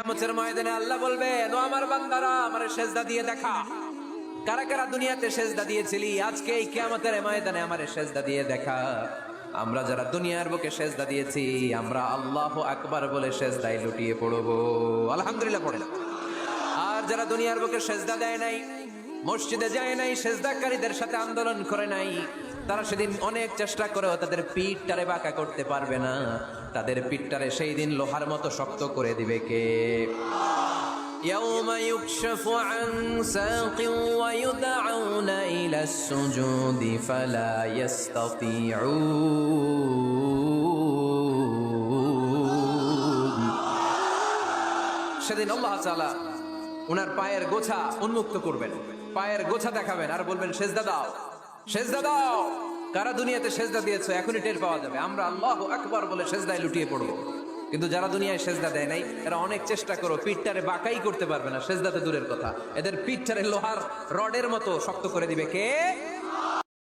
কিয়ামতের ময়দানে আল্লাহ বলবেন, ও আমার বান্দারা আমারে সেজদা দিয়ে দেখা। কারা কারা দুনিয়াতে সেজদা দিয়েছিলি, আজকে এই কিয়ামতের ময়দানে আমারে সেজদা দিয়ে দেখা। আমরা যারা দুনিয়ার বুকে সেজদা দিয়েছি, আমরা আল্লাহু আকবার বলে সেজদায় লুটিয়ে পড়বো, আলহামদুলিল্লাহ পড়ে। আর যারা দুনিয়ার বুকে সেজদা দেয় নাই, মসজিদে যায় নাই, সেজদাকারীদের সাথে আন্দোলন করে নাই, তারা সেদিন অনেক চেষ্টা করেও তাদের পিঠটারে বাঁকা করতে পারবে না। তাদের পিঠটারে সেই দিন লোহার মতো শক্ত করে দিবে কে? ইয়াউমা ইউকশাফু আন সাকিন ওয়া ইউদআউনা ইলা সুজুদি ফালা ইস্তাতিউন। সেদিন আল্লাহ তাআলা ওনার পায়ের গোছা উন্মুক্ত করবেন, পায়ের গোছা দেখাবেন আর বলবেন, সেজদা দাও, সেজদা দাও। কারা দুনিয়াতে সেজদা দিয়েছো এখনই টের পাওয়া যাবে। আমরা আল্লাহু আকবার বলে সেজদায় লুটিয়ে পড়বো। কিন্তু যারা দুনিয়ায় সেজদা দেয় নাই, এরা অনেক চেষ্টা করো, পিঠটারে বাঁকাই করতে পারবে না, সেজদাতে দূরের কথা। এদের পিঠটারে লোহার রডের মতো শক্ত করে দিবে কে?